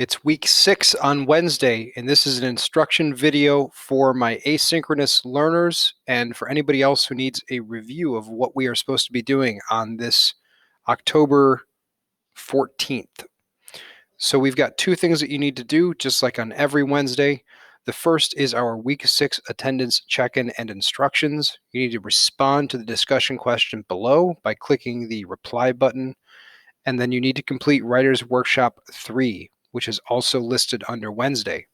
It's week 6 on Wednesday, and this is an instruction video for my asynchronous learners and for anybody else who needs a review of what we are supposed to be doing on this October 14th. So we've got two things that you need to do, just like on every Wednesday. The first is our week 6 attendance check-in and instructions. You need to respond to the discussion question below by clicking the reply button. And then you need to complete Writer's Workshop 3, which is also listed under Wednesday.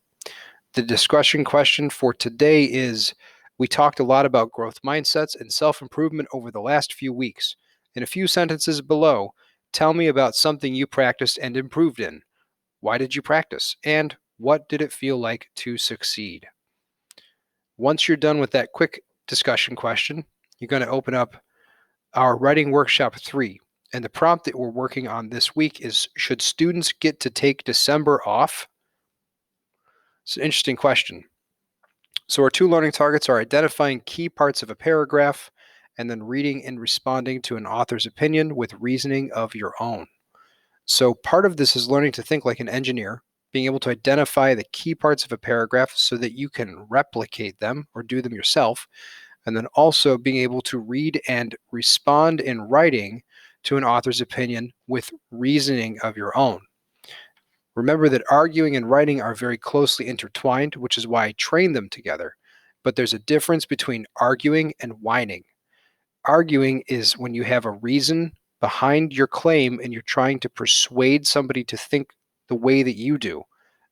The discussion question for today is, we talked a lot about growth mindsets and self-improvement over the last few weeks. In a few sentences below, tell me about something you practiced and improved in. Why did you practice? And what did it feel like to succeed? Once you're done with that quick discussion question, you're going to open up our Writing Workshop 3. And the prompt that we're working on this week is, should students get to take December off? It's an interesting question. So our two learning targets are identifying key parts of a paragraph and then reading and responding to an author's opinion with reasoning of your own. So part of this is learning to think like an engineer, being able to identify the key parts of a paragraph so that you can replicate them or do them yourself, and then also being able to read and respond in writing to an author's opinion with reasoning of your own. Remember that arguing and writing are very closely intertwined, which is why I train them together. But there's a difference between arguing and whining. Arguing is when you have a reason behind your claim and you're trying to persuade somebody to think the way that you do,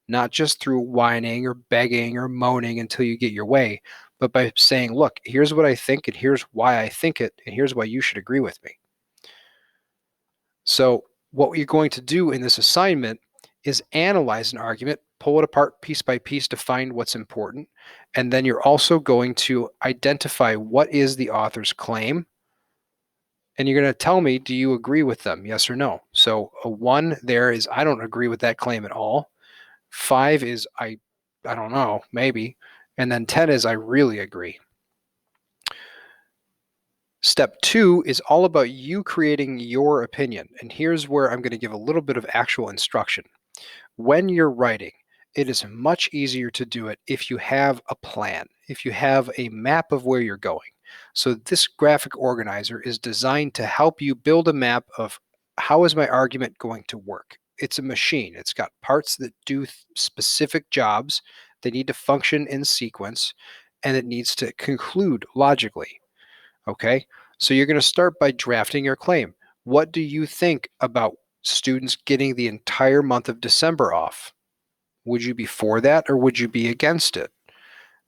not just through whining or begging or moaning until you get your way, but by saying, look, here's what I think and here's why I think it and here's why you should agree with me. So what you're going to do in this assignment is analyze an argument, pull it apart piece by piece to find what's important, and then you're also going to identify what is the author's claim, and you're going to tell me, do you agree with them, yes or no? So a 1 there is, I don't agree with that claim at all. 5 is, I don't know, maybe. And then 10 is, I really agree. Step 2 is all about you creating your opinion. And here's where I'm going to give a little bit of actual instruction. When you're writing, it is much easier to do it if you have a plan, if you have a map of where you're going. So this graphic organizer is designed to help you build a map of, how is my argument going to work? It's a machine. It's got parts that do specific jobs. They need to function in sequence, and it needs to conclude logically. Okay, so you're going to start by drafting your claim. What do you think about students getting the entire month of December off? Would you be for that or would you be against it?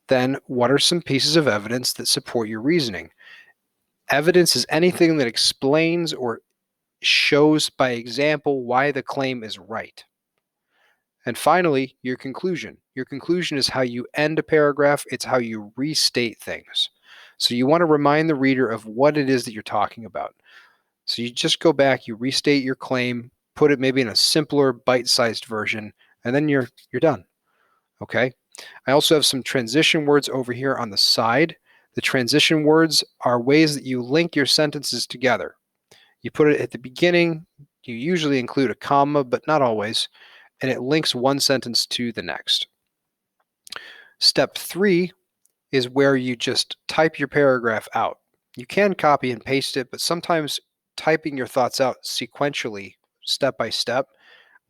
Then what are some pieces of evidence that support your reasoning? Evidence is anything that explains or shows by example why the claim is right. And finally, your conclusion. Your conclusion is how you end a paragraph. It's how you restate things. So you want to remind the reader of what it is that you're talking about. So you just go back, you restate your claim, put it maybe in a simpler, bite-sized version, and then you're done. Okay? I also have some transition words over here on the side. The transition words are ways that you link your sentences together. You put it at the beginning, you usually include a comma, but not always, and it links one sentence to the next. Step 3 is where you just type your paragraph out. You can copy and paste it, but sometimes typing your thoughts out sequentially, step by step,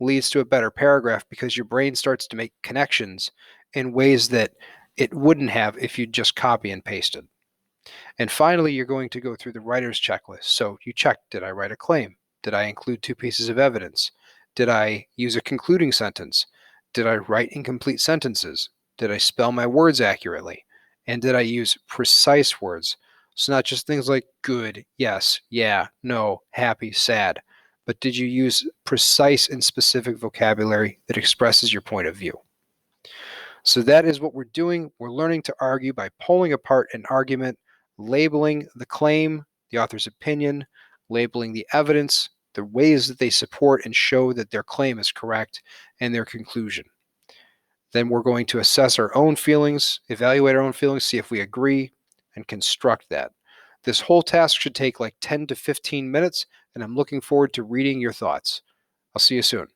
leads to a better paragraph because your brain starts to make connections in ways that it wouldn't have if you just copy and pasted. And finally, you're going to go through the writer's checklist. So you check, did I write a claim? Did I include 2 pieces of evidence? Did I use a concluding sentence? Did I write incomplete sentences? Did I spell my words accurately? And did I use precise words? So not just things like good, yes, yeah, no, happy, sad, but did you use precise and specific vocabulary that expresses your point of view? So that is what we're doing. We're learning to argue by pulling apart an argument, labeling the claim, the author's opinion, labeling the evidence, the ways that they support and show that their claim is correct, and their conclusion. Then we're going to assess our own feelings, evaluate our own feelings, see if we agree, and construct that. This whole task should take like 10 to 15 minutes, and I'm looking forward to reading your thoughts. I'll see you soon.